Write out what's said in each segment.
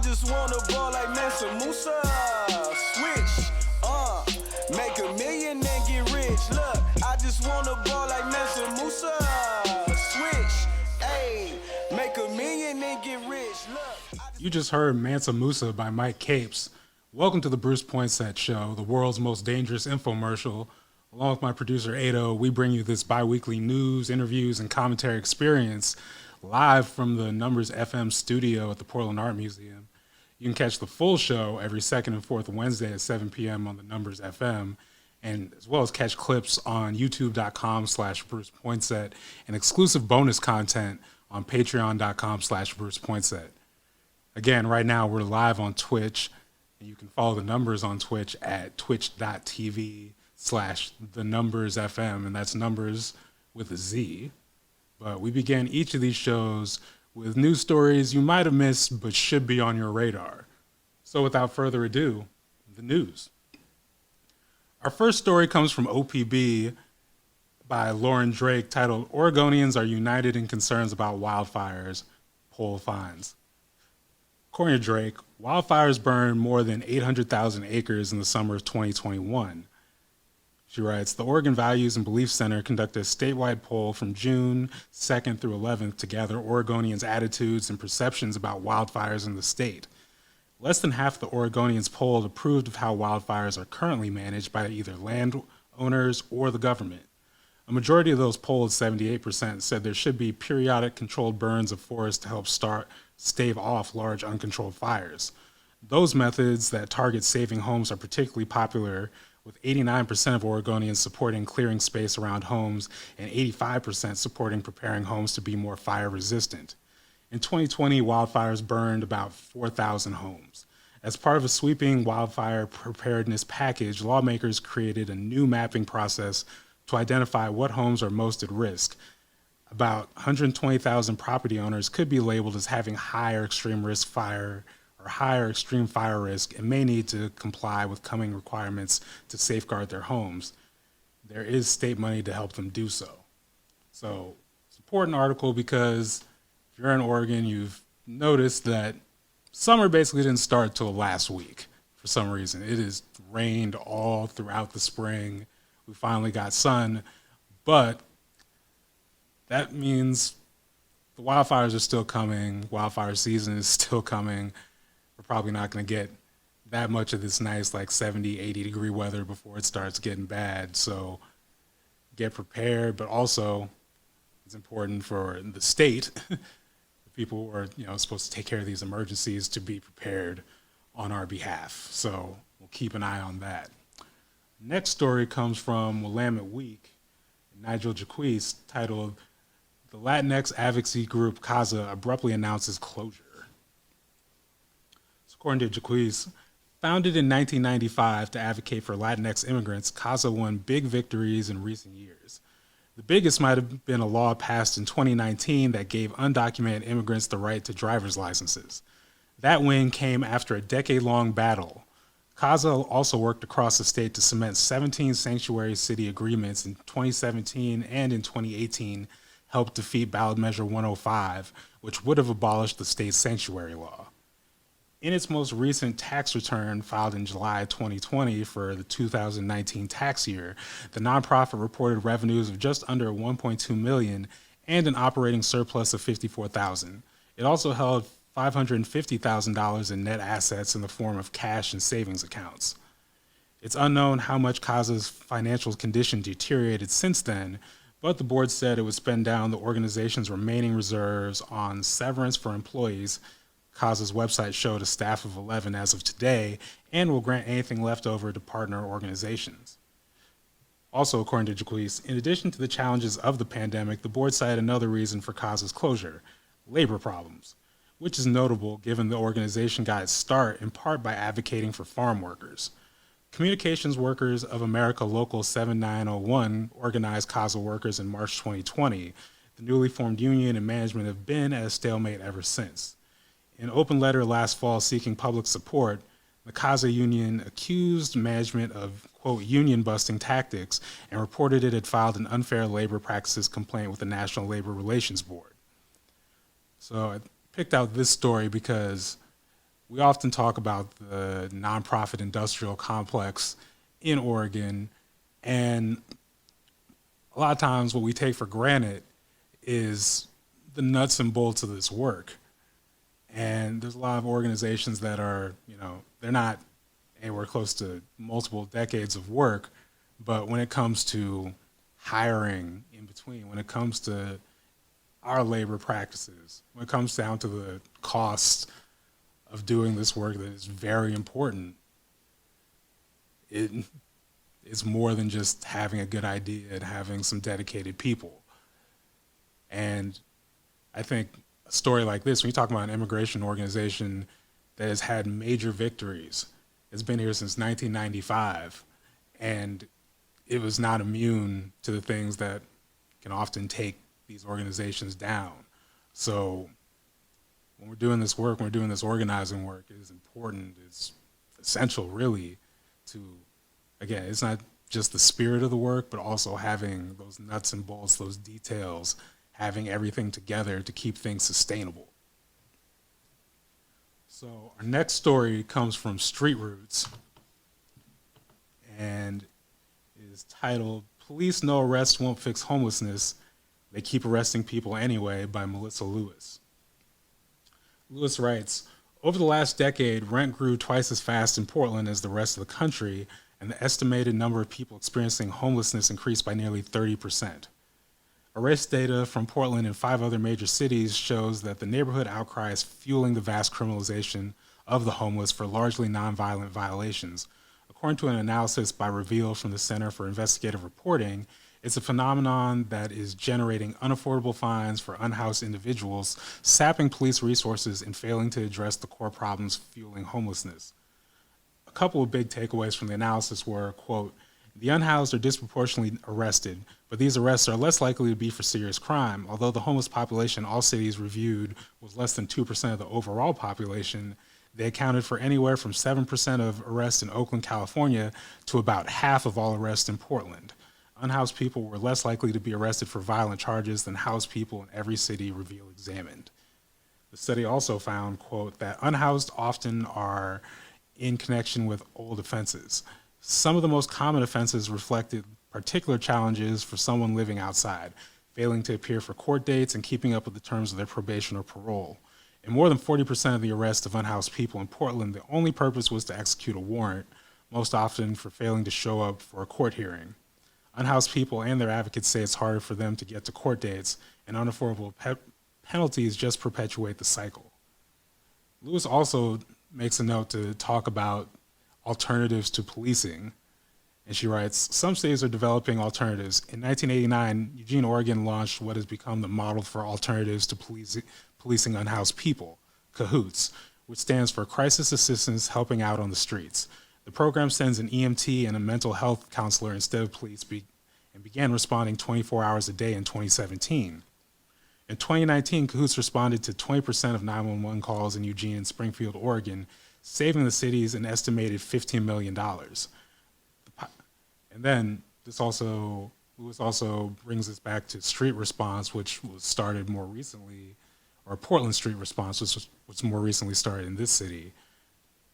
just wanna ball like Mansa Musa. Switch, make a million and get rich. Look, I just wanna ball like Mansa Musa. Switch, ayy, make a million and get rich. Look. You just heard Mansa Musa by Mike Capes. Welcome to the Bruce Poinsette Show, the world's most dangerous infomercial. Along with my producer, Ado, we bring you this bi-weekly news, interviews, and commentary experience live from the Numbers FM studio at the Portland Art Museum. You can catch the full show every second and fourth Wednesday at 7 p.m. on the Numbers FM, and as well as catch clips on youtube.com/Bruce Poinsette and exclusive bonus content on patreon.com/Bruce Poinsette. Again, right now we're live on Twitch, and you can follow the Numbers on Twitch at twitch.tv/thenumbersfm, and that's numbers with a Z. But we begin each of these shows with news stories you might have missed but should be on your radar. So without further ado, the news. Our first story comes from OPB by Lauren Drake, titled "Oregonians Are United in Concerns About Wildfires, Poll Finds." According to Drake, wildfires burned more than 800,000 acres in the summer of 2021. She writes, the Oregon Values and Belief Center conducted a statewide poll from June 2nd through 11th to gather Oregonians' attitudes and perceptions about wildfires in the state. Less than half the Oregonians polled approved of how wildfires are currently managed by either landowners or the government. A majority of those polled, 78%, said there should be periodic controlled burns of forests to help stave off large uncontrolled fires. Those methods that target saving homes are particularly popular, with 89% of Oregonians supporting clearing space around homes and 85% supporting preparing homes to be more fire resistant. In 2020, wildfires burned about 4,000 homes. As part of a sweeping wildfire preparedness package, lawmakers created a new mapping process to identify what homes are most at risk. About 120,000 property owners could be labeled as having higher extreme risk fire or higher extreme fire risk and may need to comply with coming requirements to safeguard their homes. There is state money to help them do so. So it's an important article because if you're in Oregon, you've noticed that summer basically didn't start till last week for some reason. It has rained all throughout the spring. We finally got sun, but that means the wildfires are still coming. Wildfire season is still coming. We're probably not going to get that much of this nice like 70, 80 degree weather before it starts getting bad. So get prepared, but also it's important for the state, the people who are supposed to take care of these emergencies, to be prepared on our behalf. So we'll keep an eye on that. Next story comes from Willamette Week, Nigel Jaquise, titled "The Latinx Advocacy Group KAZA Abruptly Announces Closure." So according to Jaquise, founded in 1995 to advocate for Latinx immigrants, KAZA won big victories in recent years. The biggest might have been a law passed in 2019 that gave undocumented immigrants the right to driver's licenses. That win came after a decade-long battle. KAZA also worked across the state to cement 17 sanctuary city agreements in 2017 and in 2018 helped defeat ballot measure 105, which would have abolished the state's sanctuary law. In its most recent tax return filed in July 2020 for the 2019 tax year, the nonprofit reported revenues of just under $1.2 million and an operating surplus of $54,000. It also held $550,000 in net assets in the form of cash and savings accounts. It's unknown how much KAZA's financial condition deteriorated since then, but the board said it would spend down the organization's remaining reserves on severance for employees. KAZA's website showed a staff of 11 as of today, and will grant anything left over to partner organizations. Also, according to Jaquise, in addition to the challenges of the pandemic, the board cited another reason for KAZA's closure: labor problems, which is notable given the organization got its start in part by advocating for farm workers. Communications Workers of America Local 7901 organized KAZA workers in March 2020. The newly formed union and management have been at a stalemate ever since. In an open letter last fall seeking public support, the KAZA union accused management of, quote, union-busting tactics and reported it had filed an unfair labor practices complaint with the National Labor Relations Board. So I picked out this story because we often talk about the nonprofit industrial complex in Oregon, and a lot of times what we take for granted is the nuts and bolts of this work. And there's a lot of organizations that are, they're not anywhere close to multiple decades of work, but when it comes to hiring in between, when it comes to our labor practices, when it comes down to the cost of doing this work that is very important, it's more than just having a good idea and having some dedicated people. And I think a story like this, when you talk about an immigration organization that has had major victories, it's been here since 1995, and it was not immune to the things that can often take these organizations down. So when we're doing this work, when we're doing this organizing work, it is important, it's essential really to, again, it's not just the spirit of the work, but also having those nuts and bolts, those details, having everything together to keep things sustainable. So our next story comes from Street Roots and is titled, "Police No Arrest Won't Fix Homelessness. They Keep Arresting People Anyway" by Melissa Lewis. Lewis writes, "Over the last decade, rent grew twice as fast in Portland as the rest of the country, and the estimated number of people experiencing homelessness increased by nearly 30%. Arrest data from Portland and 5 other major cities shows that the neighborhood outcry is fueling the vast criminalization of the homeless for largely nonviolent violations. According to an analysis by Reveal from the Center for Investigative Reporting, it's a phenomenon that is generating unaffordable fines for unhoused individuals, sapping police resources, and failing to address the core problems fueling homelessness. A couple of big takeaways from the analysis were, quote, the unhoused are disproportionately arrested, but these arrests are less likely to be for serious crime. Although the homeless population in all cities reviewed was less than 2% of the overall population, they accounted for anywhere from 7% of arrests in Oakland, California, to about half of all arrests in Portland. Unhoused people were less likely to be arrested for violent charges than housed people in every city Reveal examined. The study also found, quote, that unhoused often are in connection with old offenses. Some of the most common offenses reflected particular challenges for someone living outside, failing to appear for court dates and keeping up with the terms of their probation or parole. In more than 40% of the arrests of unhoused people in Portland, the only purpose was to execute a warrant, most often for failing to show up for a court hearing. Unhoused people and their advocates say it's harder for them to get to court dates, and unaffordable penalties just perpetuate the cycle. Lewis also makes a note to talk about alternatives to policing. And she writes, some cities are developing alternatives. In 1989, Eugene, Oregon launched what has become the model for alternatives to policing unhoused people, CAHOOTS, which stands for Crisis Assistance Helping Out on the Streets. The program sends an EMT and a mental health counselor instead of police and began responding 24 hours a day in 2017. In 2019, CAHOOTS responded to 20% of 911 calls in Eugene and Springfield, Oregon, saving the cities an estimated $15 million. And then Lewis also brings us back to street response, which was started more recently, or Portland Street Response, which was more recently started in this city.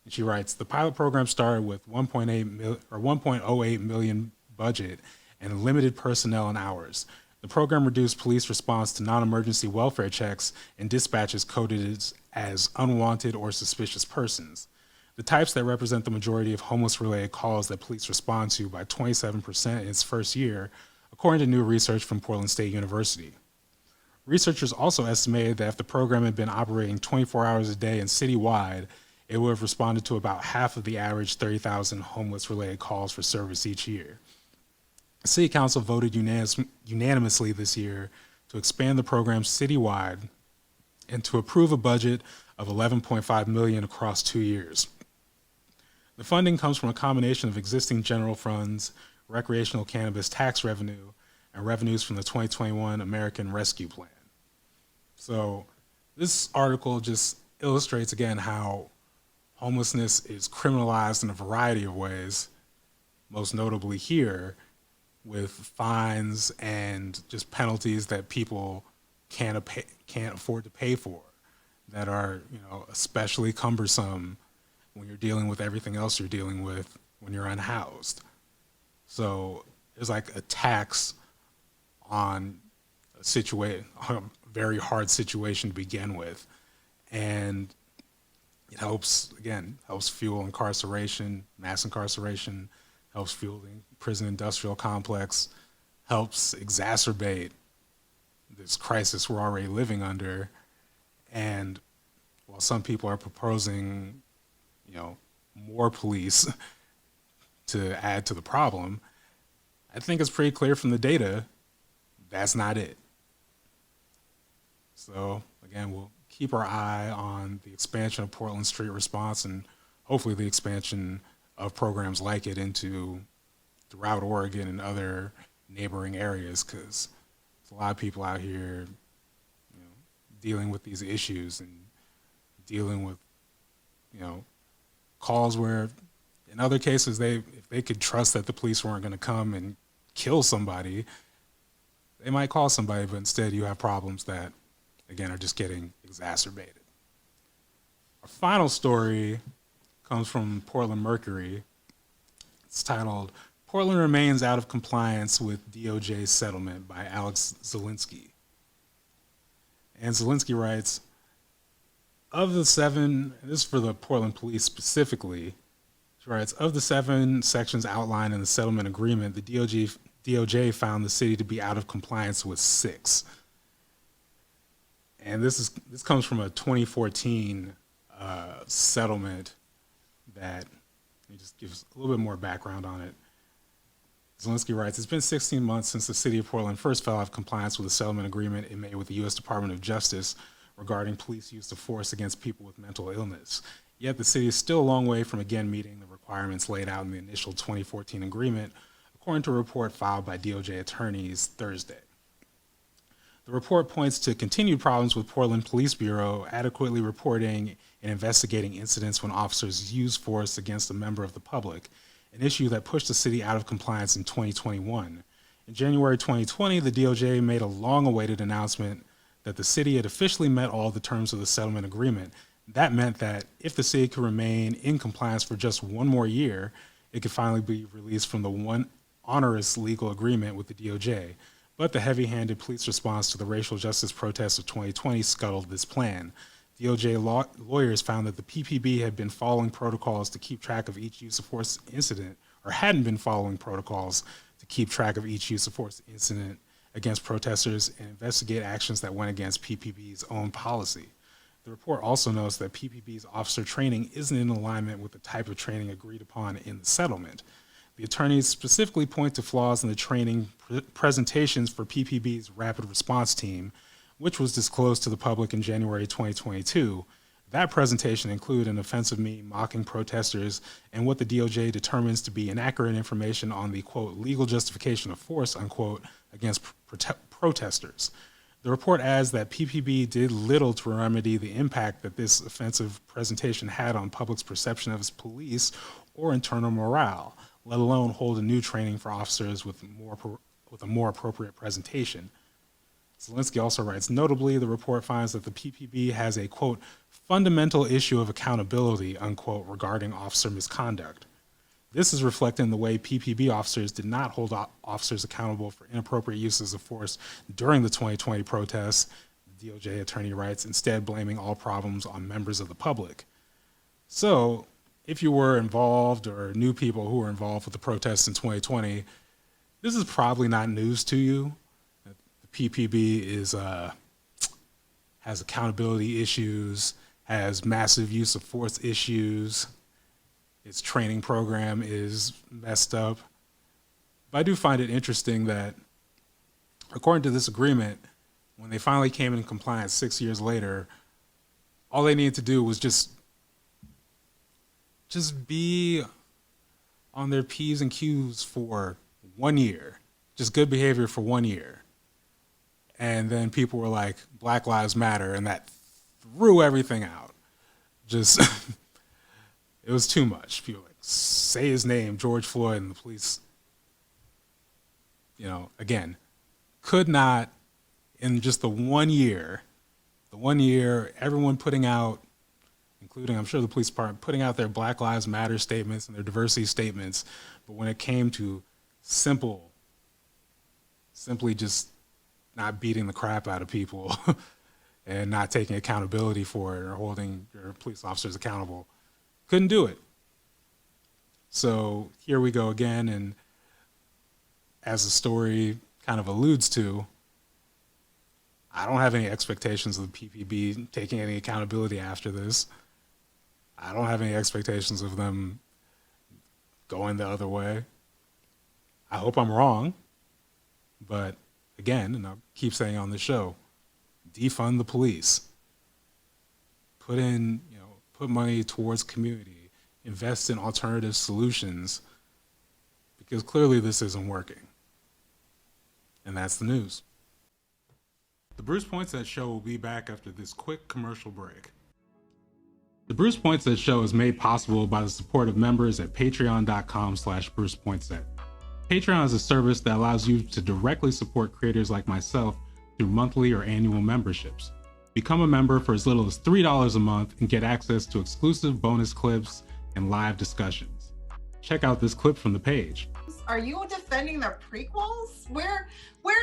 And she writes, the pilot program started with 1.08 million budget and limited personnel and hours. The program reduced police response to non-emergency welfare checks and dispatches coded as unwanted or suspicious persons, the types that represent the majority of homeless-related calls that police respond to by 27% in its first year, according to new research from Portland State University. Researchers also estimated that if the program had been operating 24 hours a day and citywide, it would have responded to about half of the average 30,000 homeless-related calls for service each year. The City Council voted unanimously this year to expand the program citywide and to approve a budget of $11.5 million across 2 years. The funding comes from a combination of existing general funds, recreational cannabis tax revenue, and revenues from the 2021 American Rescue Plan. So this article just illustrates again how homelessness is criminalized in a variety of ways, most notably here with fines and just penalties that people can't afford to pay for. that are, especially cumbersome when you're dealing with everything else you're dealing with when you're unhoused. So there's like a tax on on a very hard situation to begin with. And it helps fuel incarceration, mass incarceration, helps fuel the prison industrial complex, helps exacerbate this crisis we're already living under. And while some people are proposing, more police to add to the problem, I think it's pretty clear from the data that's not it. So again, we'll keep our eye on the expansion of Portland Street Response and hopefully the expansion of programs like it throughout Oregon and other neighboring areas, because there's a lot of people out here, dealing with these issues and dealing with, calls where in other cases if they could trust that the police weren't going to come and kill somebody, they might call somebody, but instead you have problems that, again, are just getting exacerbated. Our final story comes from Portland Mercury. It's titled, "Portland Remains Out of Compliance with DOJ Settlement" by Alex Zielinski. And Zielinski writes, of the 7, this is for the Portland Police specifically, she writes, of the 7 sections outlined in the settlement agreement, the DOJ found the city to be out of compliance with 6. And this comes from a 2014 settlement that, let me just give a little bit more background on it. Zielinski writes, it's been 16 months since the city of Portland first fell out of compliance with a settlement agreement it made with the U.S. Department of Justice regarding police use of force against people with mental illness. Yet the city is still a long way from again meeting the requirements laid out in the initial 2014 agreement, according to a report filed by DOJ attorneys Thursday. The report points to continued problems with Portland Police Bureau adequately reporting and investigating incidents when officers use force against a member of the public, an issue that pushed the city out of compliance in 2021. In January 2020, the DOJ made a long-awaited announcement that the city had officially met all the terms of the settlement agreement. That meant that if the city could remain in compliance for just one more year, it could finally be released from the one onerous legal agreement with the DOJ. But the heavy-handed police response to the racial justice protests of 2020 scuttled this plan. DOJ lawyers found that the PPB had been following protocols to keep track of each use of force incident, or hadn't been following protocols to keep track of each use of force incident against protesters and investigate actions that went against PPB's own policy. The report also notes that PPB's officer training isn't in alignment with the type of training agreed upon in the settlement. The attorneys specifically point to flaws in the training presentations for PPB's rapid response team, which was disclosed to the public in January 2022. That presentation included an offensive meme mocking protesters and what the DOJ determines to be inaccurate information on the, quote, legal justification of force, unquote, against protesters. The report adds that PPB did little to remedy the impact that this offensive presentation had on public's perception of its police or internal morale, let alone hold a new training for officers with a more appropriate presentation. Zielinski also writes, notably, the report finds that the PPB has a, quote, fundamental issue of accountability, unquote, regarding officer misconduct. This is reflected in the way PPB officers did not hold officers accountable for inappropriate uses of force during the 2020 protests, the DOJ attorney writes, instead blaming all problems on members of the public. So, if you were involved or knew people who were involved with the protests in 2020, this is probably not news to you. The PPB has accountability issues, has massive use of force issues. Its training program is messed up. But I do find it interesting that, according to this agreement, when they finally came in compliance 6 years later, all they needed to do was just be on their P's and Q's for 1 year, just good behavior for 1 year. And then people were like, Black Lives Matter, and that threw everything out. Just, it was too much. People like, say his name, George Floyd, and the police, again, could not, in just the 1 year, the one year, everyone putting out, including I'm sure the police department, putting out their Black Lives Matter statements and their diversity statements. But when it came to simply just not beating the crap out of people and not taking accountability for it or holding your police officers accountable, couldn't do it. So here we go again. And as the story kind of alludes to, I don't have any expectations of the PPB taking any accountability after this. I don't have any expectations of them going the other way. I hope I'm wrong, but again, and I'll keep saying on the show, defund the police. Put money towards community, invest in alternative solutions, because clearly this isn't working. And that's the news. The Bruce Poinsette Show will be back after this quick commercial break. The Bruce Poinsette Show is made possible by the support of members at patreon.com/BrucePoinsette. Patreon is a service that allows you to directly support creators like myself through monthly or annual memberships. Become a member for as little as $3 a month and get access to exclusive bonus clips and live discussions. Check out this clip from the page. Are you defending the prequels? Where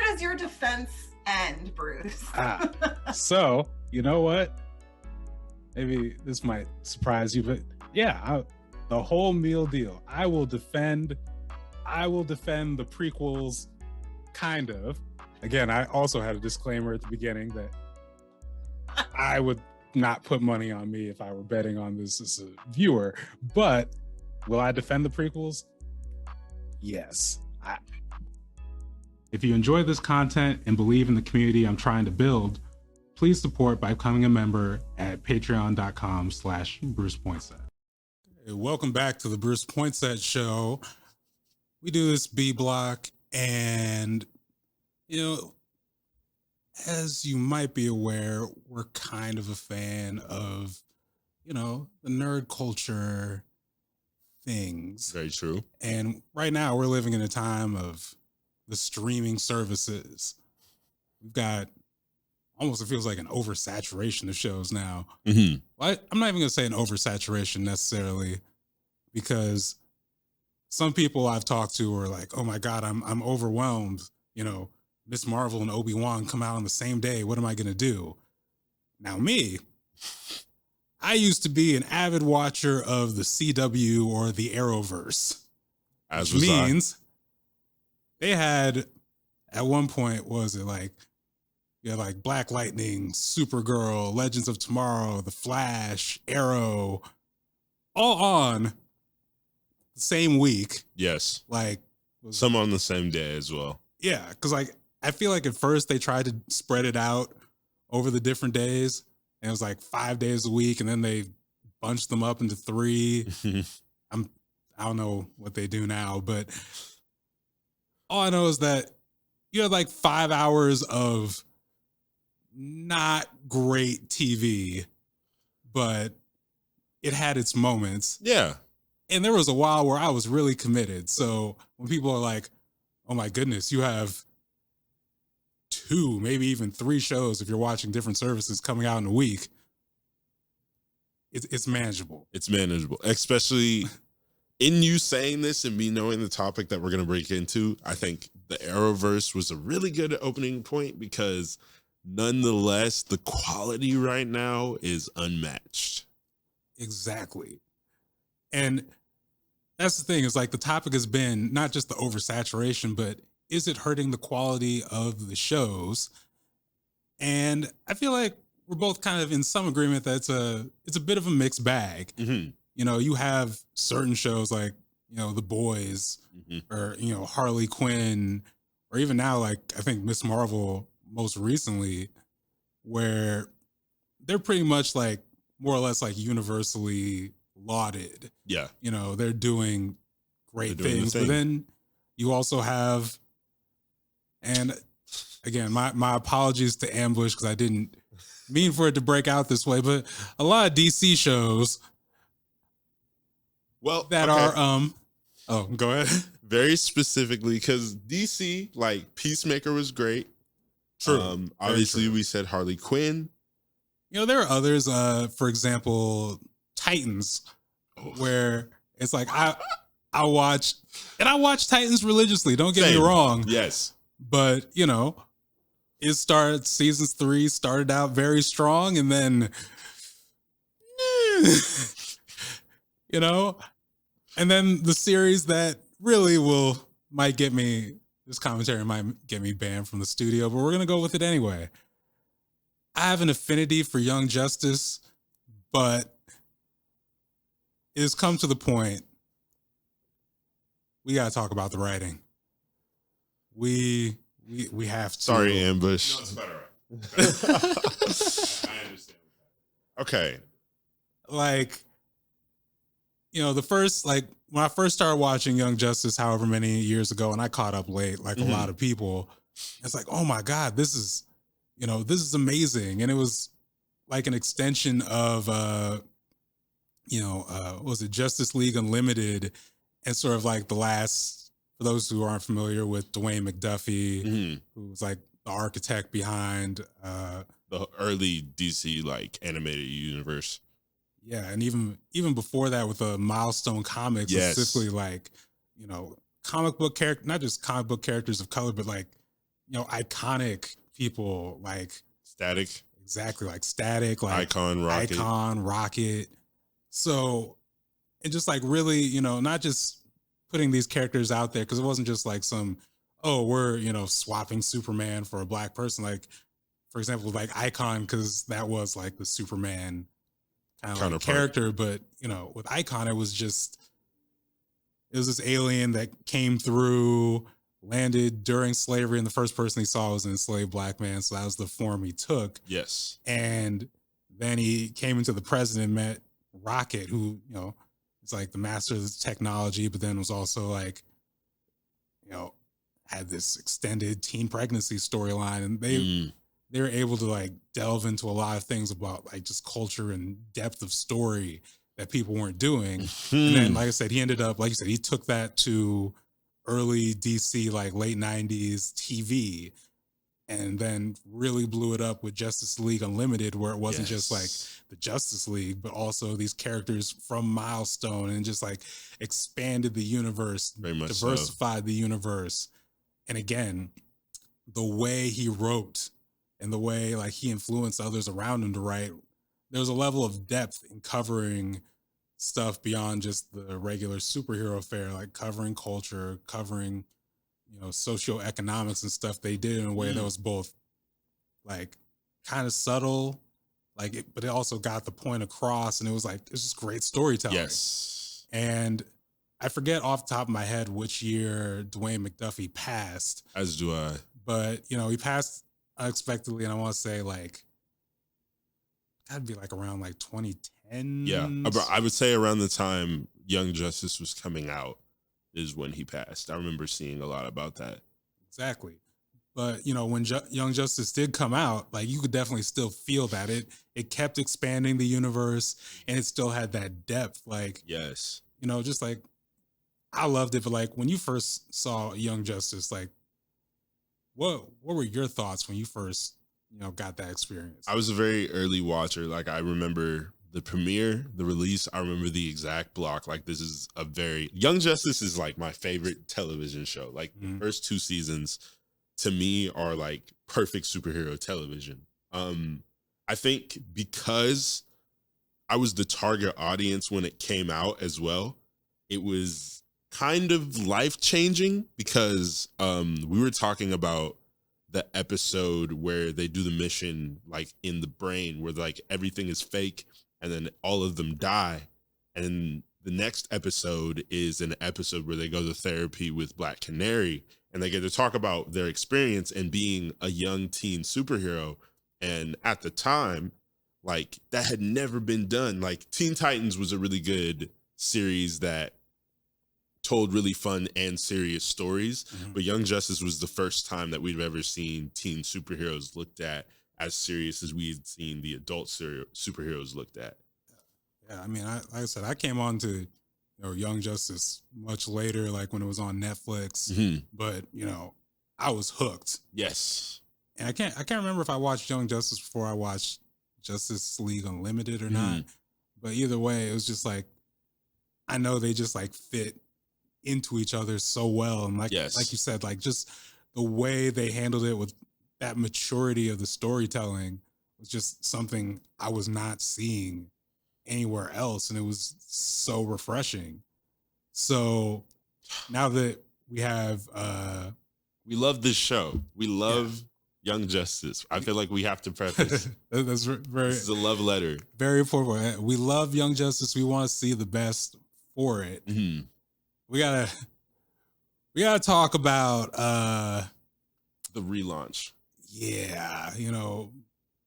does your defense end, Bruce? So, you know what? Maybe this might surprise you, but yeah, the whole meal deal. I will defend the prequels, kind of. Again, I also had a disclaimer at the beginning that I would not put money on me if I were betting on this as a viewer, but will I defend the prequels? Yes. If you enjoy this content and believe in the community I'm trying to build, please support by becoming a member at patreon.com/BrucePoinsette. Hey, welcome back to the Bruce Poinsette Show. We do this B block, and as you might be aware, we're kind of a fan of, the nerd culture things. Very true. And right now we're living in a time of the streaming services. We've got almost, it feels like an oversaturation of shows now. Mm-hmm. Well, I'm not even going to say an oversaturation necessarily, because some people I've talked to are like, oh my God, I'm overwhelmed. Miss Marvel and Obi-Wan come out on the same day. What am I going to do? Now me, I used to be an avid watcher of the CW or the Arrowverse. As which was means they had, at one point, like Black Lightning, Supergirl, Legends of Tomorrow, The Flash, Arrow, all on the same week. Yes. Like some on the same day as well. Yeah, because I feel like at first they tried to spread it out over the different days, and it was like 5 days a week, and then they bunched them up into 3. I don't know what they do now, but all I know is that you had like 5 hours of not great TV, but it had its moments. Yeah. And there was a while where I was really committed. So when people are like, oh my goodness, you have 2, maybe even 3 shows if you're watching different services coming out in a week, it's manageable. It's manageable, especially in you saying this and me knowing the topic that we're going to break into. I think the Arrowverse was a really good opening point, because nonetheless, the quality right now is unmatched. Exactly. And that's the thing, is like the topic has been not just the oversaturation, but is it hurting the quality of the shows? And I feel like we're both kind of in some agreement that it's a bit of a mixed bag. Mm-hmm. You have certain shows like, The Boys, Mm-hmm. or, Harley Quinn, or even now, like, I think Miss Marvel most recently, where they're pretty much like more or less like universally lauded. Yeah. They're doing great things, the but then you also have, and again, my apologies to Ambush, because I didn't mean for it to break out this way, but a lot of DC shows that are go ahead. Very specifically, because DC, like Peacemaker was great. True. Obviously true. we said Harley Quinn. You know, there are others. For example, Titans, where it's like I watch Titans religiously. Don't get me wrong. Yes, but you know, season 3 started out very strong, and then you know, and then the series that really might get me. This commentary might get me banned from the studio, but we're gonna go with it anyway. I have an affinity for Young Justice, but it has come to the point we gotta talk about the writing. We have to. Sorry, Ambush. No, it's about right. I understand. Okay. Like, you know, when I first started watching Young Justice, however many years ago, and I caught up late, like a lot of people, it's like, oh my God, this is amazing. And it was like an extension of, what was it, Justice League Unlimited, and sort of like the last, for those who aren't familiar with Dwayne McDuffie, who was like the architect behind the early DC like animated universe. Yeah, and even before that with the Milestone Comics, specifically like, you know, comic book character, not just comic book characters of color, but like, you know, iconic people like Static. Exactly, like Static, like Icon, Rocket. So, and just like really, you know, not just putting these characters out there, because it wasn't just like we're, you know, swapping Superman for a black person. Like, for example, like Icon, because that was like the Superman kind of like character, but you know, with Icon, it was this alien that came through, landed during slavery, and the first person he saw was an enslaved black man, so that was the form he took. Yes. And then he came into the president, met Rocket, who, you know, is like the master of the technology, but then was also like, you know, had this extended teen pregnancy storyline, and they were able to like delve into a lot of things about like just culture and depth of story that people weren't doing. And then, like I said, he ended up, like you said, he took that to early DC, like late 90s TV, and then really blew it up with Justice League Unlimited, where it wasn't just like the Justice League, but also these characters from Milestone, and just like expanded the universe, diversified the universe. And again, the way he wrote and the way like he influenced others around him to write, there was a level of depth in covering stuff beyond just the regular superhero fare, like covering culture, covering, you know, socioeconomics and stuff. They did in a way that was both like kind of subtle, but it also got the point across, and it was just great storytelling. Yes. And I forget off the top of my head which year Dwayne McDuffie passed. As do I. But, you know, he passed unexpectedly, and I want to say like, that'd be like around like 2010. Yeah, I would say around the time Young Justice was coming out is when he passed. I remember seeing a lot about that. Exactly. But, you know, when Young Justice did come out, like you could definitely still feel that it kept expanding the universe, and it still had that depth. Like, yes, you know, just like I loved it. But like when you first saw Young Justice, like what were your thoughts when you first, you know, got that experience? I was a very early watcher. Like I remember the premiere, the release. I remember the exact block. Like this is Young Justice is like my favorite television show. Like the first 2 seasons to me are like perfect superhero television. I think because I was the target audience when it came out as well, it was kind of life-changing because we were talking about the episode where they do the mission like in the brain where like everything is fake and then all of them die. And then the next episode is an episode where they go to therapy with Black Canary and they get to talk about their experience and being a young teen superhero. And at the time, like that had never been done. Like Teen Titans was a really good series that told really fun and serious stories, but Young Justice was the first time that we've ever seen teen superheroes looked at as serious as we had seen the adult superheroes looked at. Yeah, I mean, like I said, I came on to, you know, Young Justice much later, like when it was on Netflix, but you know, I was hooked. Yes. And I can't remember if I watched Young Justice before I watched Justice League Unlimited or not. But either way, it was just like, I know they just like fit into each other so well. And like you said, like just the way they handled it with that maturity of the storytelling was just something I was not seeing anywhere else. And it was so refreshing. So now that we have we love this show. We love Young Justice. I feel like we have to preface. That's very, this is a love letter. Very important. We love Young Justice. We want to see the best for it. We gotta talk about the relaunch. Yeah,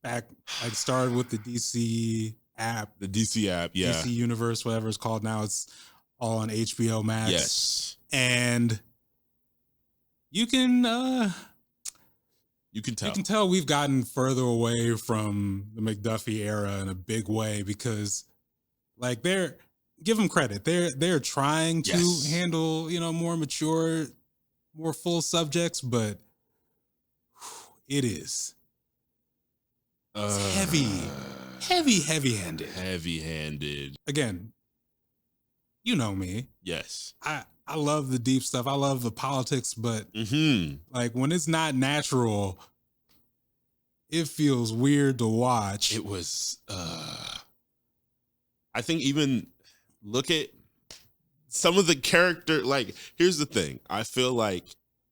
back like started with the DC app. The DC app, yeah. DC Universe, whatever it's called now. It's all on HBO Max. Yes. And you can tell we've gotten further away from the McDuffie era in a big way, because like give them credit. They're trying to handle, more mature, more full subjects, but it is heavy-handed. Heavy-handed. Again, you know me. Yes. I love the deep stuff. I love the politics, but like when it's not natural, it feels weird to watch. It was I think even look at some of the character, like here's the thing. I feel like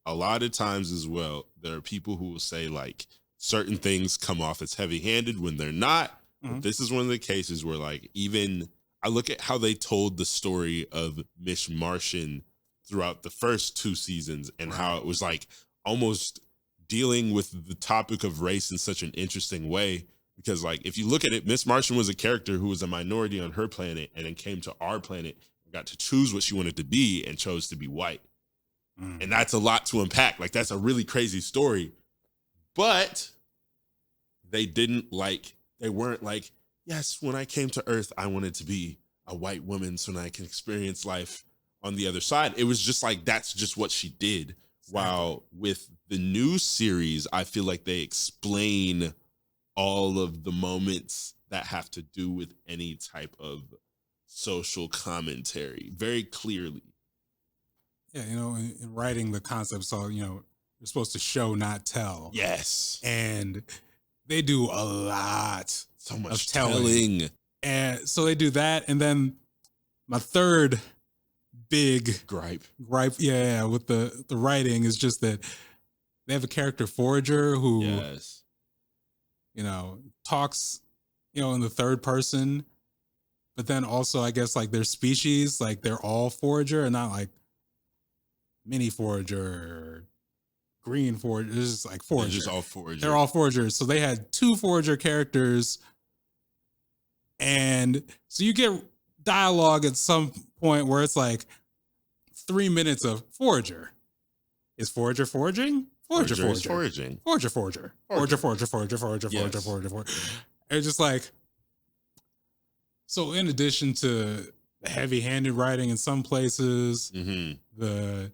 a lot of times as well, there are people who will say like certain things come off as heavy-handed when they're not. But this is one of the cases where like even I look at how they told the story of Miss Martian throughout the first 2 seasons and how it was like almost dealing with the topic of race in such an interesting way. Because like, if you look at it, Miss Martian was a character who was a minority on her planet and then came to our planet and got to choose what she wanted to be and chose to be white. And that's a lot to unpack. Like, that's a really crazy story. But they weren't like, yes, when I came to Earth, I wanted to be a white woman so that I can experience life on the other side. It was just like, that's just what she did. While with the new series, I feel like they explain all of the moments that have to do with any type of social commentary very clearly. Yeah, in writing the concept, so, you're supposed to show, not tell. Yes. And they do a lot so much of telling. And so they do that. And then my third big gripe, with the writing is just that they have a character Forager who, talks, in the third person, but then also I guess like their species, like they're all Forager and not like mini Forager or green Forager. It's just like Forager. They're just all Forager. They're all Foragers. So they had 2 Forager characters, and so you get dialogue at some point where it's like 3 minutes of Forager. Is Forager foraging? Forager foraging. Forager. It's just like, so in addition to the heavy-handed writing in some places, the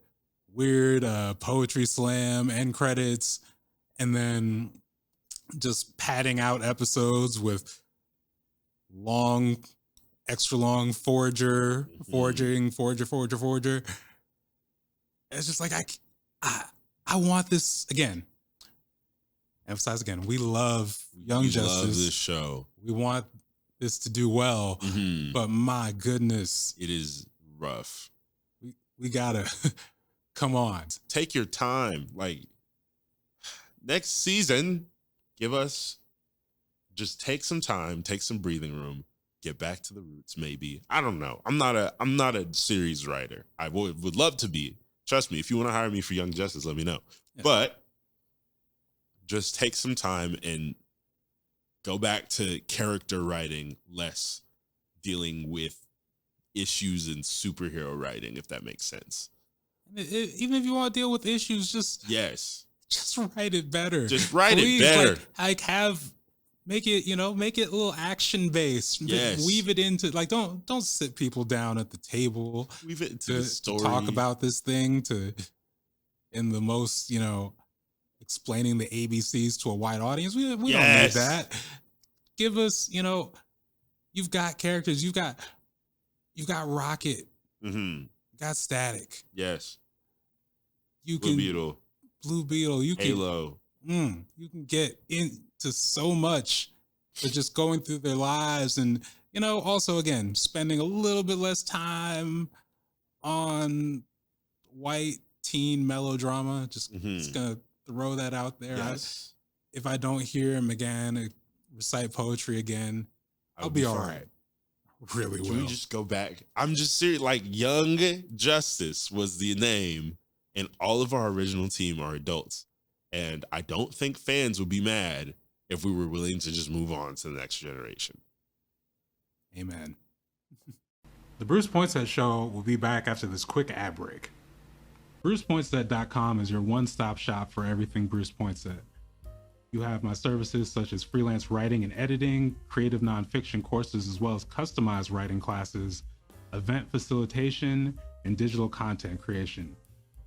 weird poetry slam end credits, and then just padding out episodes with extra long foraging, forager. It's just like, I want this again. Emphasize again, we love Young Justice. We love this show. We want this to do well, but my goodness, it is rough. We gotta come on. Take your time. Like, next season, just take some time, take some breathing room, get back to the roots. Maybe, I don't know. I'm not a series writer. I would love to be. Trust me, if you want to hire me for Young Justice, let me know. Yeah. But just take some time and go back to character writing, less dealing with issues in superhero writing, if that makes sense. Even if you want to deal with issues, just write it better. Just write it better. Like make it a little action based. Yes. Weave it into, like, don't sit people down at the table. Weave it into the story. To talk about this thing in the most, explaining the ABCs to a wide audience. We don't need that. give us, you've got characters. You've got Rocket. Mm-hmm. You got Static. Yes. Blue Beetle. You Halo. You can get into so much for just going through their lives, and also again spending a little bit less time on white teen melodrama. Just gonna throw that out there. Yes. If I don't hear McGann recite poetry again, I'll be all right. Really will. Can we just go back? I'm just serious. Like, Young Justice was the name, and all of our original team are adults. And I don't think fans would be mad if we were willing to just move on to the next generation. Amen. The Bruce Poinsette Show will be back after this quick ad break. BrucePoinsette.com is your one-stop shop for everything Bruce Poinsette. You have my services such as freelance writing and editing, creative nonfiction courses, as well as customized writing classes, event facilitation, and digital content creation.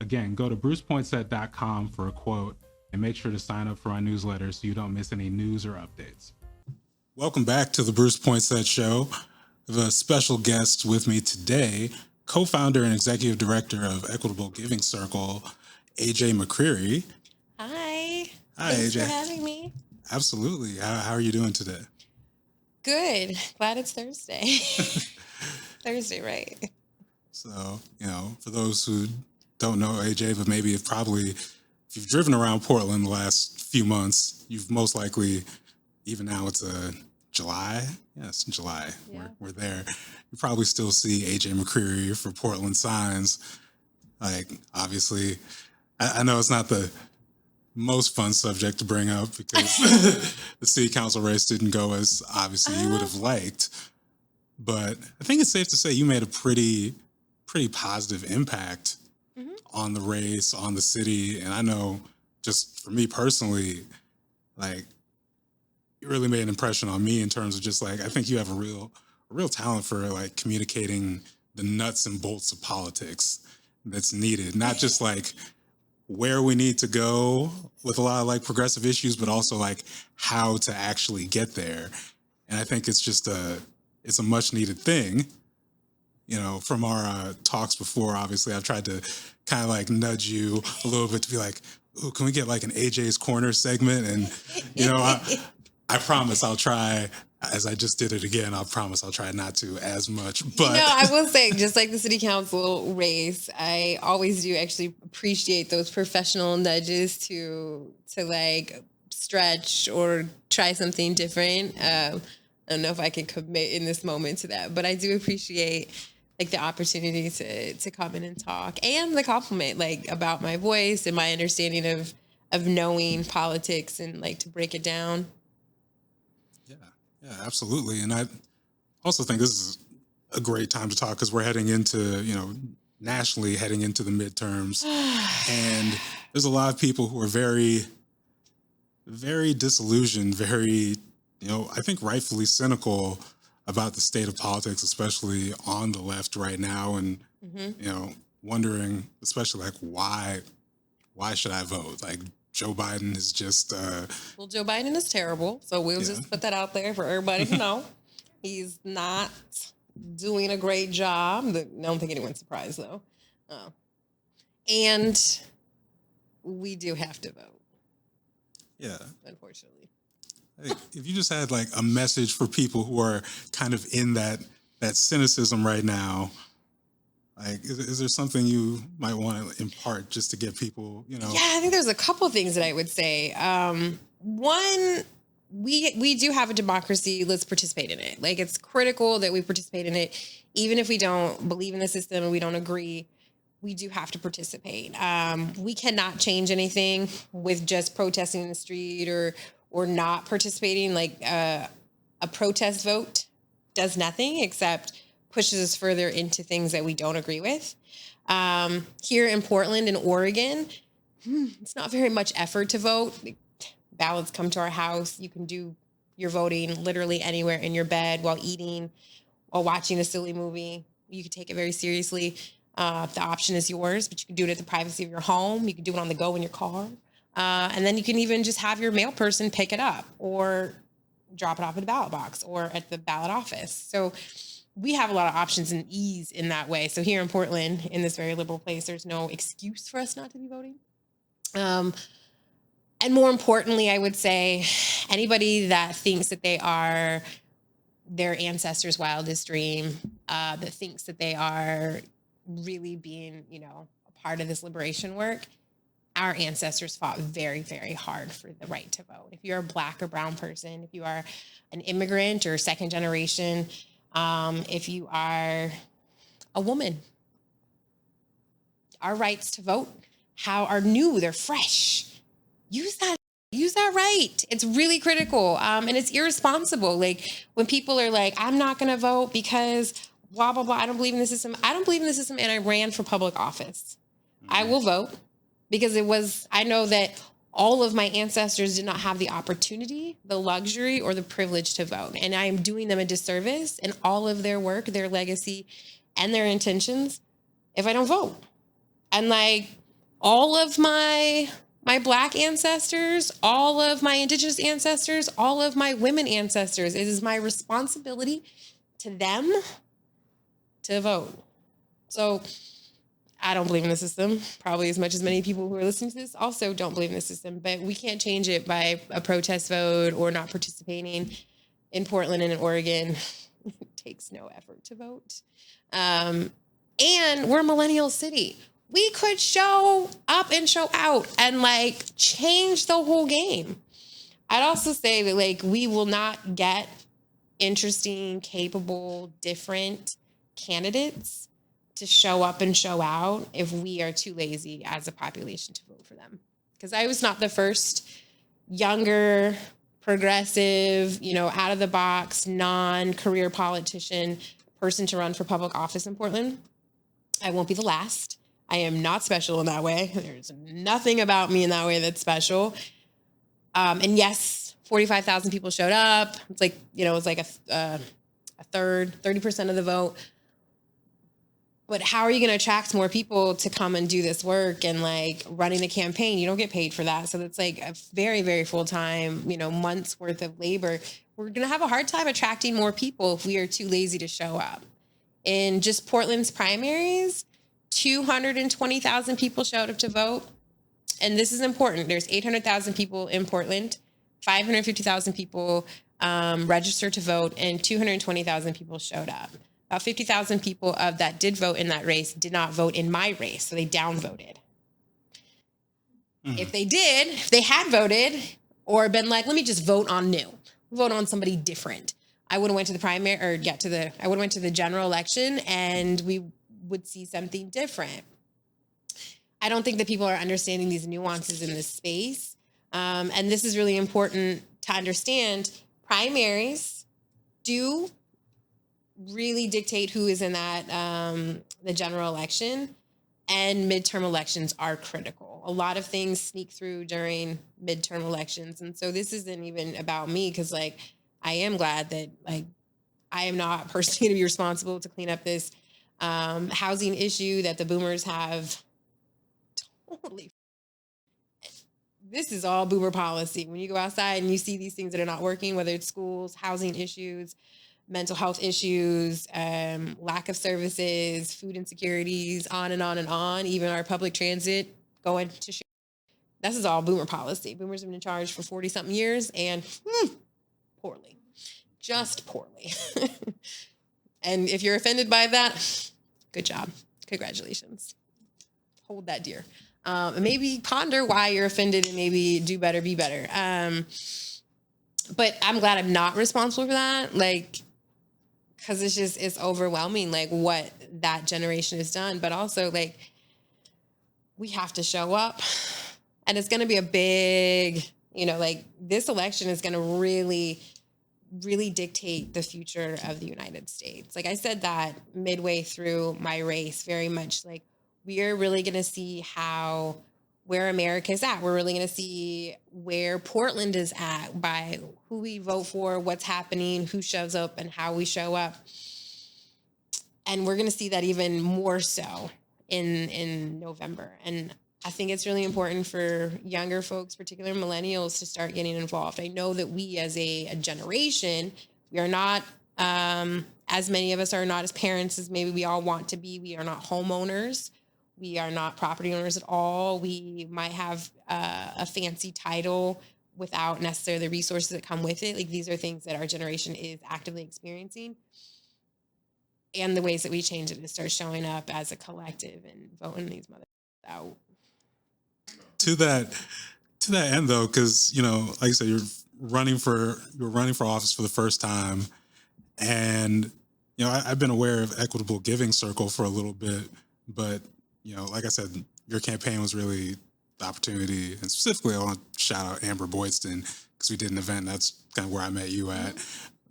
Again, go to BrucePoinsette.com for a quote and make sure to sign up for our newsletter so you don't miss any news or updates. Welcome back to the Bruce Poinsette Show. I have a special guest with me today, co-founder and executive director of Equitable Giving Circle, AJ McCreary. Hi. Hi, Thanks AJ. for having me. Absolutely. How are you doing today? Good. Glad it's Thursday. Thursday, right? So, for those who don't know AJ, but maybe if you've driven around Portland the last few months, you've most likely, even now it's July. Yes, July. Yeah. We're there. You probably still see AJ McCreary for Portland signs. Like, obviously, I know it's not the most fun subject to bring up because the city council race didn't go as obviously you would have liked. But I think it's safe to say you made a pretty positive impact on the race, on the city. And I know just for me personally, like, you really made an impression on me in terms of just like, I think you have a real talent for like communicating the nuts and bolts of politics that's needed, not just like where we need to go with a lot of like progressive issues, but also like how to actually get there. And I think it's just it's a much needed thing. From our talks before, obviously I've tried to kind of like nudge you a little bit to be like, ooh, can we get like an AJ's Corner segment? And, I promise I'll try, as I just did it again, I'll promise I'll try not to as much. But I will say, just like the city council race, I always do actually appreciate those professional nudges to like stretch or try something different. I don't know if I can commit in this moment to that, but I do appreciate like the opportunity to come in and talk, and the compliment like about my voice and my understanding of knowing politics and like to break it down. Yeah, absolutely. And I also think this is a great time to talk because we're heading into, nationally heading into the midterms. And there's a lot of people who are very, very disillusioned, very, I think rightfully cynical about the state of politics, especially on the left right now. And, wondering, especially like, why should I vote? Like, Joe Biden is just... Well, Joe Biden is terrible, so we'll just put that out there for everybody to know. He's not doing a great job. I don't think anyone's surprised, though. And we do have to vote. Yeah. Unfortunately. If you just had like a message for people who are kind of in that cynicism right now, like, is there something you might want to impart just to get people, Yeah, I think there's a couple things that I would say. One, we do have a democracy. Let's participate in it. Like, it's critical that we participate in it. Even if we don't believe in the system and we don't agree, we do have to participate. We cannot change anything with just protesting in the street or not participating. Like, a protest vote does nothing except pushes us further into things that we don't agree with. Here in Portland and Oregon, it's not very much effort to vote. Ballots come to our house. You can do your voting literally anywhere in your bed, while eating, while watching a silly movie. You can take it very seriously. The option is yours, but you can do it at the privacy of your home. You can do it on the go in your car. And then you can even just have your mail person pick it up, or drop it off at a ballot box or at the ballot office. So we have a lot of options and ease in that way. So here in Portland, in this very liberal place, there's no excuse for us not to be voting. And more importantly, I would say anybody that thinks that they are their ancestors' wildest dream, that thinks that they are really being, a part of this liberation work, our ancestors fought very, very hard for the right to vote. If you're a Black or brown person, if you are an immigrant or second generation, if you are a woman, our rights to vote are new, they're fresh. Use that right. It's really critical. And it's irresponsible. Like when people are like, I'm not going to vote because blah, blah, blah. I don't believe in the system. I don't believe in the system. And I ran for public office. I will vote because I know that all of my ancestors did not have the opportunity, the luxury, or the privilege to vote. And I am doing them a disservice in all of their work, their legacy, and their intentions if I don't vote. And like all of my Black ancestors, all of my Indigenous ancestors, all of my women ancestors, it is my responsibility to them to vote. So I don't believe in the system, probably as much as many people who are listening to this also don't believe in the system, but we can't change it by a protest vote or not participating. In Portland and in Oregon, it takes no effort to vote. And we're a millennial city. We could show up and show out and like change the whole game. I'd also say that like we will not get interesting, capable, different candidates to show up and show out if we are too lazy as a population to vote for them. Because I was not the first younger, progressive, out of the box, non-career politician person to run for public office in Portland. I won't be the last. I am not special in that way. There's nothing about me in that way that's special. And yes, 45,000 people showed up. It's like, it was like a third, 30% of the vote. But how are you going to attract more people to come and do this work and like running a campaign? You don't get paid for that. So it's like a very, very full-time, months worth of labor. We're going to have a hard time attracting more people if we are too lazy to show up. In just Portland's primaries, 220,000 people showed up to vote. And this is important. There's 800,000 people in Portland, 550,000 people registered to vote, and 220,000 people showed up. About 50,000 people of that did vote in that race did not vote in my race, so they downvoted. If they had voted or been like, let me just vote on vote on somebody different, I would have went to the primary I would have went to the general election and we would see something different. I don't think that people are understanding these nuances in this space. And this is really important to understand. Primaries do really dictate who is in that the general election, and midterm elections are critical. A lot of things sneak through during midterm elections, and so this isn't even about me because like I am glad that like I am not personally going to be responsible to clean up this housing issue that the boomers have totally. This is all boomer policy. When you go outside and you see these things that are not working, whether it's schools, housing issues, mental health issues, lack of services, food insecurities, on and on and on, even our public transit going to shit. This is all boomer policy. Boomers have been in charge for 40-something years and poorly, just poorly. And if you're offended by that, good job. Congratulations. Hold that dear. Maybe ponder why you're offended and maybe do better, be better. But I'm glad I'm not responsible for that. Like, because it's overwhelming, like what that generation has done. But also like, we have to show up, and it's going to be a big, like this election is going to really, really dictate the future of the United States. Like I said that midway through my race, very much like we are really going to see where America is at. We're really going to see where Portland is at by who we vote for, what's happening, who shows up, and how we show up. And we're going to see that even more so in November. And I think it's really important for younger folks, particularly millennials, to start getting involved. I know that we as a generation, we are not, as many of us are not as parents as maybe we all want to be. We are not homeowners. We are not property owners at all. We might have a fancy title without necessarily the resources that come with it. Like, these are things that our generation is actively experiencing. And the ways that we change it is start showing up as a collective and voting these mothers out. To that end, though, because, you know, like I said, you're running for office for the first time, and, you know, I've been aware of Equitable Giving Circle for a little bit, but, you know, like I said, your campaign was really the opportunity, and specifically I want to shout out Amber Boydston, because we did an event. That's kind of where I met you at.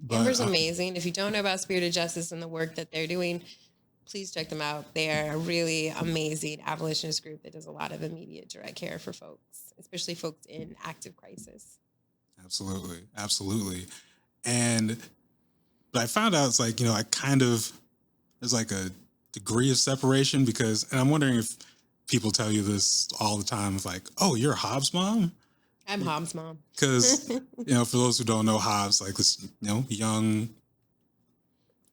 But, Amber's amazing. If you don't know about Spirit of Justice and the work that they're doing, please check them out. They are a really amazing abolitionist group that does a lot of immediate direct care for folks, especially folks in active crisis. Absolutely. But I found out it's like, you know, there's like a degree of separation, because, and I'm wondering if people tell you this all the time, it's like, oh, you're Hobbs' mom? I'm Hobbs' mom. Because, you know, for those who don't know Hobbs, like this, you know, young,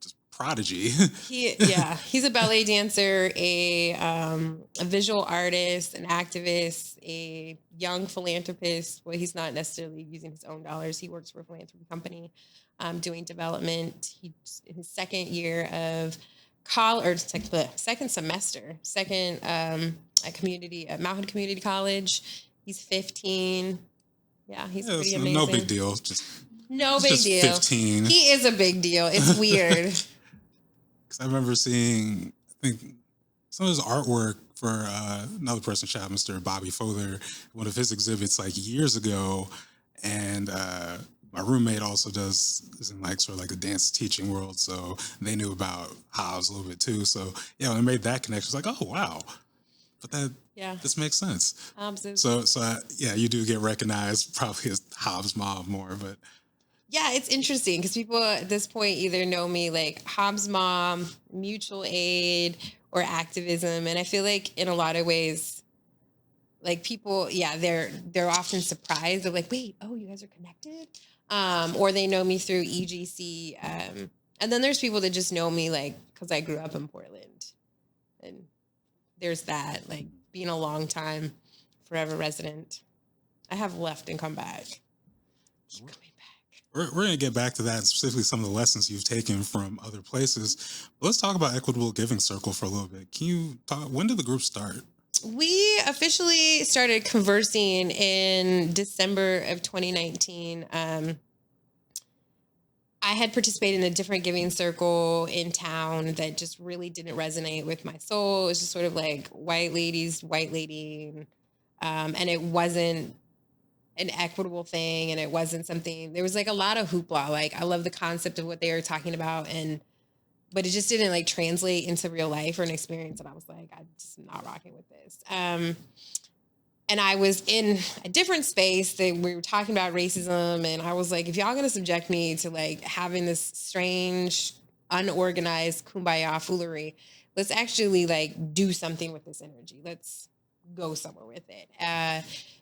just prodigy. He's a ballet dancer, a visual artist, an activist, a young philanthropist. Well, he's not necessarily using his own dollars. He works for a philanthropy company, doing development. He's in his second year of college, or second semester, at Mount Hood Community College. He's 15. Yeah, he's pretty amazing. No big deal. No big deal. 15. He is a big deal. It's weird. Because I remember seeing, I think, some of his artwork for another person, shot Mr. Bobby Fother, one of his exhibits like years ago. And my roommate also is in like sort of like the dance teaching world. So they knew about Hobbs a little bit too. So yeah, when I made that connection, it's like, oh, wow. But this makes sense. Absolutely. So you do get recognized probably as Hobbs' mom more, but. Yeah, it's interesting because people at this point either know me like Hobbs' mom, mutual aid, or activism. And I feel like in a lot of ways, like people, they're often surprised. They're like, wait, oh, you guys are connected? Or they know me through EGC. And then there's people that just know me like because I grew up in Portland. And there's that, like being a long time, forever resident. I have left and come back. Keep coming back. We're going to get back to that, specifically some of the lessons you've taken from other places. But let's talk about Equitable Giving Circle for a little bit. Can you talk, when did the group start? We officially started conversing in December of 2019. I had participated in a different giving circle in town that just really didn't resonate with my soul. It was just sort of like white ladies, white lady. And it wasn't an equitable thing. And it wasn't something, there was like a lot of hoopla. Like I love the concept of what they were talking about. But it just didn't like translate into real life or an experience. And I was like, I'm just not rocking with this. And I was in a different space that we were talking about racism. And I was like, if y'all going to subject me to like having this strange, unorganized kumbaya foolery, let's actually like do something with this energy. Let's go somewhere with it.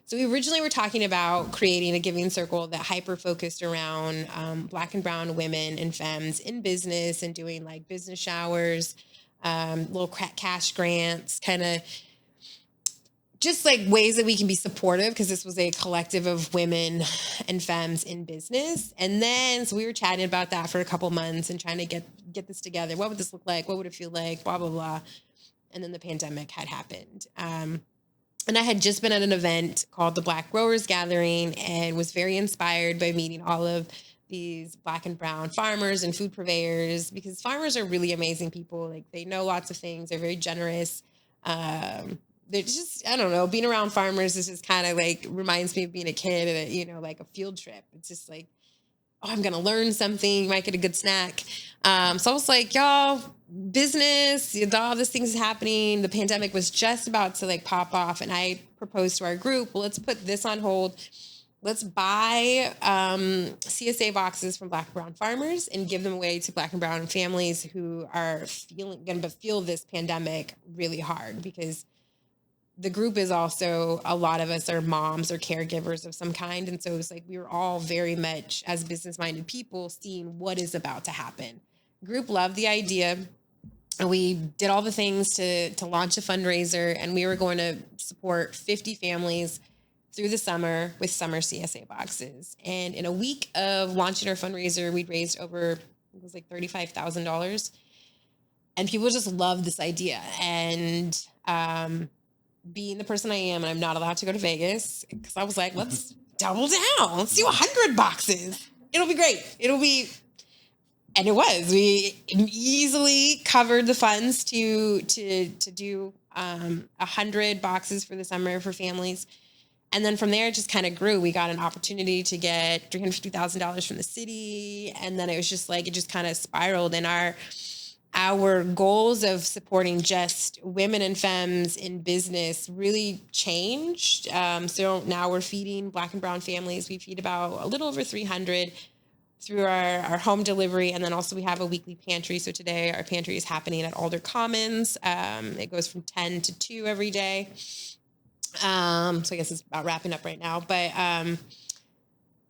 So we originally were talking about creating a giving circle that hyper-focused around Black and brown women and femmes in business and doing like business showers, little cash grants, kind of just like ways that we can be supportive because this was a collective of women and femmes in business. And then, so we were chatting about that for a couple months and trying to get this together. What would this look like? What would it feel like? Blah, blah, blah. And then the pandemic had happened. And I had just been at an event called the Black Growers Gathering and was very inspired by meeting all of these Black and brown farmers and food purveyors because farmers are really amazing people. Like they know lots of things. They're very generous. They're just, I don't know, being around farmers is just kind of like reminds me of being a kid at like a field trip. It's just like, oh, I'm going to learn something. You might get a good snack. So I was like, y'all, business, all this things is happening. The pandemic was just about to like pop off. And I proposed to our group, well, let's put this on hold. Let's buy CSA boxes from Black and brown farmers and give them away to Black and brown families who are going to feel this pandemic really hard because the group is also, a lot of us are moms or caregivers of some kind. And so it's like we were all very much, as business-minded people, seeing what is about to happen. Group loved the idea. And we did all the things to launch a fundraiser, and we were going to support 50 families through the summer with summer CSA boxes. And in a week of launching our fundraiser, we'd raised over, it was like $35,000. And people just loved this idea. And being the person I am, and I'm not allowed to go to Vegas, because I was like, let's double down. Let's do 100 boxes. It'll be great. And it was. We easily covered the funds to do 100 boxes for the summer for families. And then from there, it just kind of grew. We got an opportunity to get $350,000 from the city. And then it was just like, it just kind of spiraled. And our goals of supporting just women and femmes in business really changed. So now we're feeding Black and brown families. We feed about a little over 300 through our home delivery. And then also we have a weekly pantry. So today our pantry is happening at Alder Commons. It goes from 10 to 2 every day. So I guess it's about wrapping up right now. But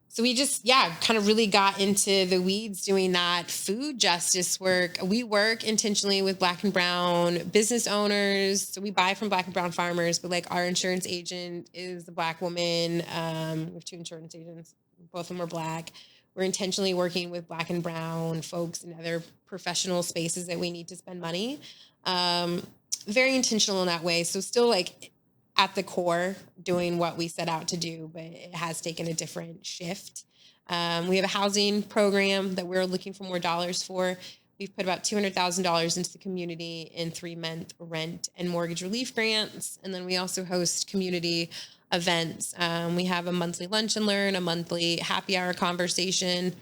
so we just, kind of really got into the weeds doing that food justice work. We work intentionally with Black and brown business owners. So we buy from Black and brown farmers, but like our insurance agent is a Black woman. We have 2 insurance agents. Both of them are Black. We're intentionally working with Black and brown folks in other professional spaces that we need to spend money. Very intentional in that way. So still like at the core doing what we set out to do, but it has taken a different shift. We have a housing program that we're looking for more dollars for. We've put about $200,000 into the community in 3-month rent and mortgage relief grants. And then we also host community events. We have a monthly lunch and learn, a monthly happy hour conversation.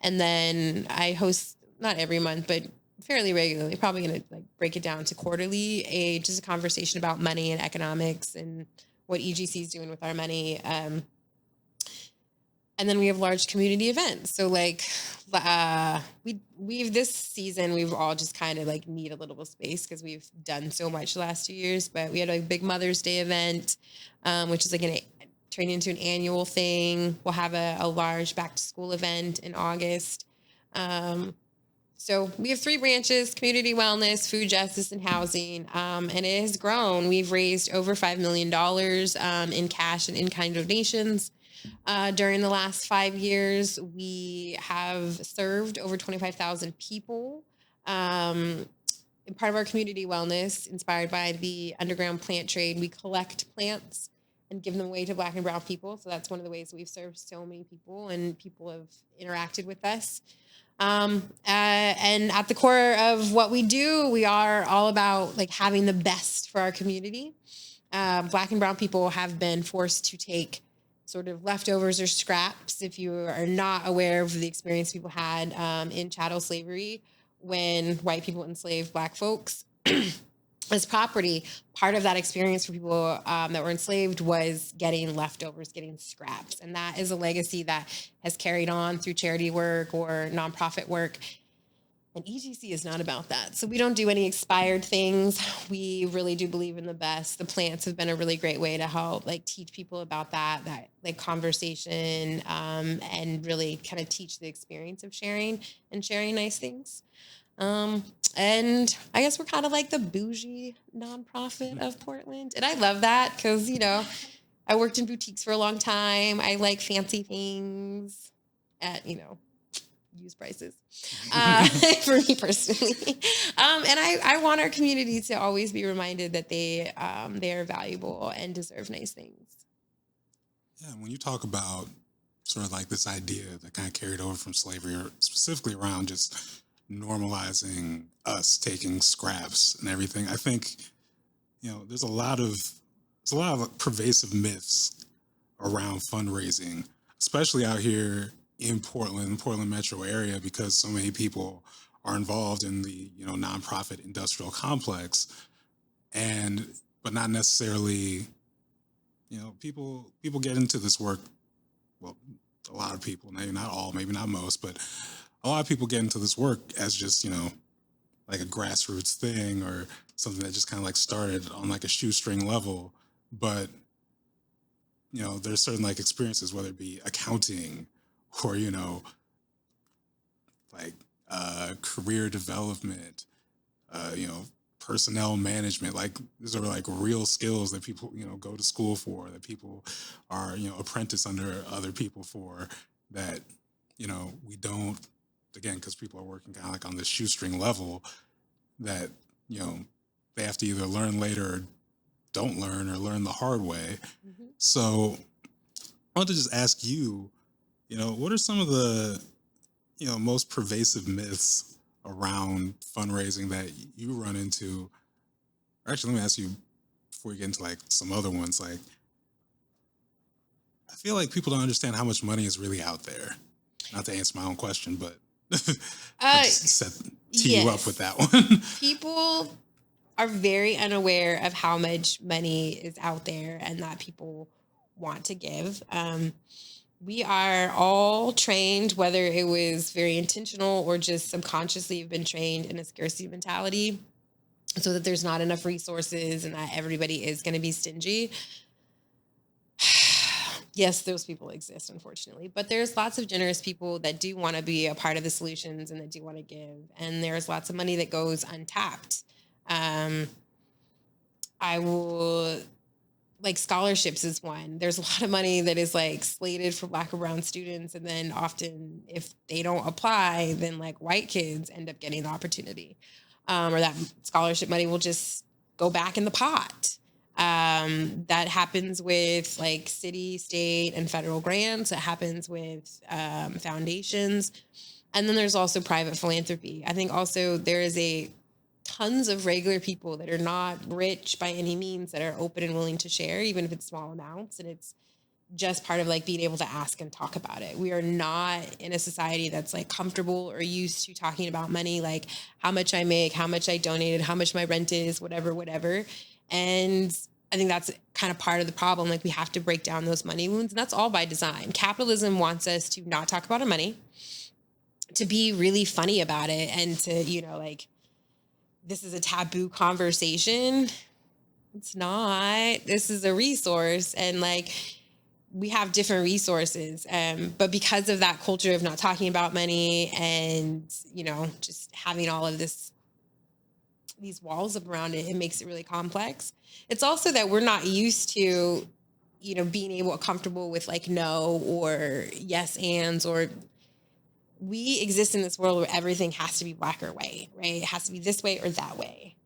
And then I host, not every month, but fairly regularly, probably going to like break it down to quarterly, just a conversation about money and economics and what EGC is doing with our money. And then we have large community events. So like we've this season, we've all just kind of like need a little space because we've done so much the last 2 years, but we had a big Mother's Day event, which is like turning into an annual thing. We'll have a large back to school event in August. So we have 3 branches: community wellness, food justice, and housing. And it has grown. We've raised over $5 million in cash and in-kind donations. During the last 5 years, we have served over 25,000 people. Part of our community wellness, inspired by the underground plant trade, we collect plants and give them away to Black and brown people. So that's one of the ways we've served so many people, and people have interacted with us. And at the core of what we do, we are all about like having the best for our community. Black and brown people have been forced to take sort of leftovers or scraps. If you are not aware of the experience people had in chattel slavery, when white people enslaved Black folks as property, part of that experience for people that were enslaved was getting leftovers, getting scraps. And that is a legacy that has carried on through charity work or nonprofit work. And EGC is not about that. So we don't do any expired things. We really do believe in the best. The plants have been a really great way to help like teach people about that like conversation, and really kind of teach the experience of sharing and sharing nice things. And I guess we're kind of like the bougie nonprofit of Portland. And I love that because, I worked in boutiques for a long time. I like fancy things at, used prices, for me personally. And I want our community to always be reminded that they are valuable and deserve nice things. Yeah, when you talk about sort of like this idea that kind of carried over from slavery, or specifically around just normalizing us taking scraps and everything, I think, there's a lot of pervasive myths around fundraising, especially out here in Portland metro area, because so many people are involved in the, nonprofit industrial complex, but not necessarily, people get into this work. Well, a lot of people, maybe not all, maybe not most, but a lot of people get into this work as just, like a grassroots thing or something that just kind of like started on like a shoestring level but there's certain like experiences, whether it be accounting or like career development, personnel management. Like these are like real skills that people go to school for, that people are apprentice under other people for, that we don't, again, because people are working kind of like on this shoestring level, that they have to either learn later or don't learn, or learn the hard way. Mm-hmm. So I want to just ask you, what are some of the most pervasive myths around fundraising that you run into? Or actually, let me ask you before you get into like some other ones. Like, I feel like people don't understand how much money is really out there. Not to answer my own question, but I just tee you up with that one. People are very unaware of how much money is out there and that people want to give. We are all trained, whether it was very intentional or just subconsciously have been trained in a scarcity mentality, so that there's not enough resources and that everybody is going to be stingy. Yes, those people exist, unfortunately, but there's lots of generous people that do want to be a part of the solutions and that do want to give. And there's lots of money that goes untapped. Like scholarships is one. There's a lot of money that is like slated for Black or brown students. And then often if they don't apply, then like white kids end up getting the opportunity. Or that scholarship money will just go back in the pot. That happens with like city, state, and federal grants. It happens with foundations. And then there's also private philanthropy. I think also there is tons of regular people that are not rich by any means that are open and willing to share, even if it's small amounts. And it's just part of like being able to ask and talk about it. We are not in a society that's like comfortable or used to talking about money, like how much I make, how much I donated, how much my rent is, whatever. And I think that's kind of part of the problem. Like we have to break down those money wounds, and that's all by design. Capitalism wants us to not talk about our money, to be really funny about it, and to, like, this is a taboo conversation. It's not. This is a resource, and like we have different resources. But because of that culture of not talking about money and, just having all of these walls up around it, it makes it really complex. It's also that we're not used to, being comfortable with like no or yes ands, or we exist in this world where everything has to be black or white, right? It has to be this way or that way.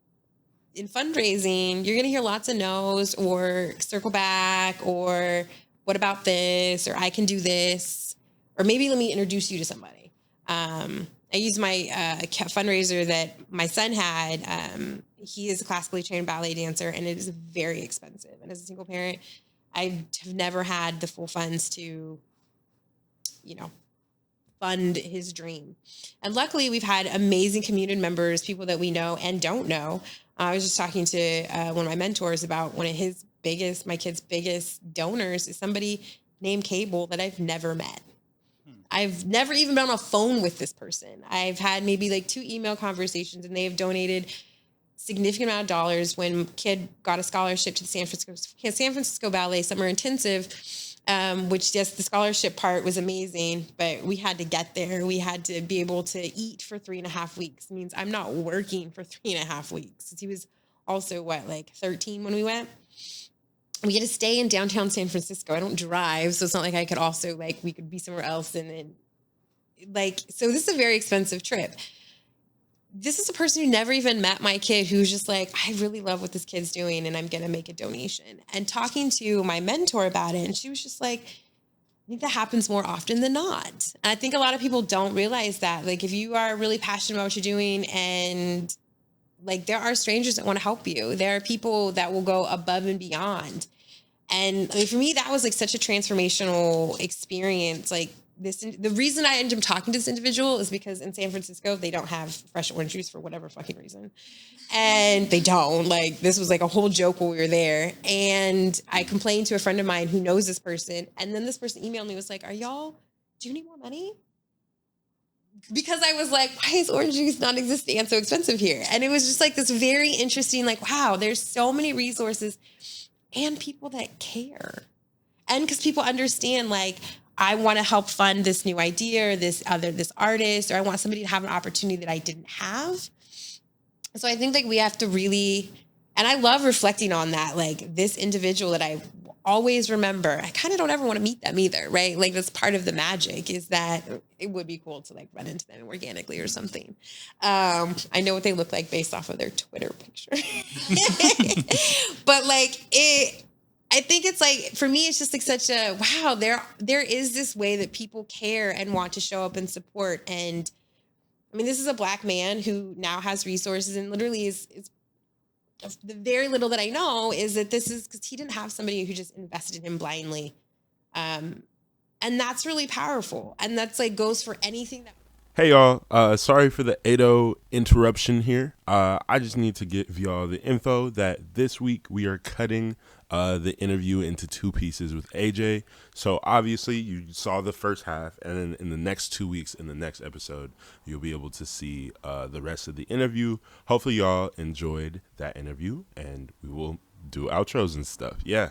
In fundraising, you're going to hear lots of no's, or circle back, or what about this, or I can do this, or maybe let me introduce you to somebody. I use my fundraiser that my son had. He is a classically trained ballet dancer, and it is very expensive. And as a single parent, I have never had the full funds to, fund his dream. And luckily, we've had amazing community members, people that we know and don't know. I was just talking to one of my mentors about one of my kid's biggest donors is somebody named Cable that I've never met. I've never even been on a phone with this person. I've had maybe like 2 email conversations, and they have donated significant amount of dollars. When kid got a scholarship to the San Francisco Ballet Summer Intensive, which just the scholarship part was amazing, but we had to get there. We had to be able to eat for 3.5 weeks. It means I'm not working for 3.5 weeks. He was also 13 when we went. We had to stay in downtown San Francisco. I don't drive, so it's not like I could also we could be somewhere else. And then so this is a very expensive trip. This is a person who never even met my kid, who's just like, I really love what this kid's doing, and I'm going to make a donation. And talking to my mentor about it, and she was just like, I think that happens more often than not. And I think a lot of people don't realize that. Like, if you are really passionate about what you're doing, and there are strangers that want to help you. There are people that will go above and beyond. And for me, that was such a transformational experience. The reason I ended up talking to this individual is because in San Francisco, they don't have fresh orange juice for whatever fucking reason. And they don't. This was a whole joke while we were there. And I complained to a friend of mine who knows this person. And then this person emailed me, was like, do you need more money? Because I was like, why is orange juice non-existent and so expensive here? And it was just this very interesting, wow, there's so many resources. and people that care. And because people understand, like, I want to help fund this new idea or this artist, or I want somebody to have an opportunity that I didn't have. So I think like we have to really, and I love reflecting on that, like this individual that I always remember, I kind of don't ever want to meet them either, right? Like that's part of the magic, is that it would be cool to like run into them organically or something. I know what they look like based off of their Twitter picture. But like I think it's like, for me, it's just like such a, wow, there is this way that people care and want to show up and support. And I mean, this is a Black man who now has resources and literally is the very little that I know is that this is because he didn't have somebody who just invested in him blindly. And that's really powerful. And that's like goes for anything that. Hey y'all, sorry for the 8-0 interruption here. I just need to give y'all the info that this week we are cutting the interview into 2 pieces with AJ. So obviously you saw the first half, and then in the next 2 weeks, in the next episode, you'll be able to see the rest of the interview. Hopefully y'all enjoyed that interview, and we will do outros and stuff. Yeah.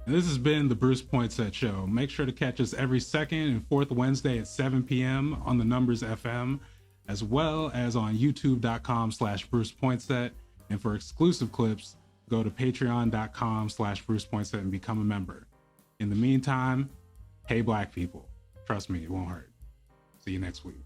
And this has been the Bruce Poinsette Show. Make sure to catch us every second and fourth Wednesday at 7 p.m. on the Numbers FM, as well as on youtube.com/Bruce Poinsette. And for exclusive clips, go to patreon.com/Bruce Poinsette and become a member. In the meantime, hey Black people. Trust me, it won't hurt. See you next week.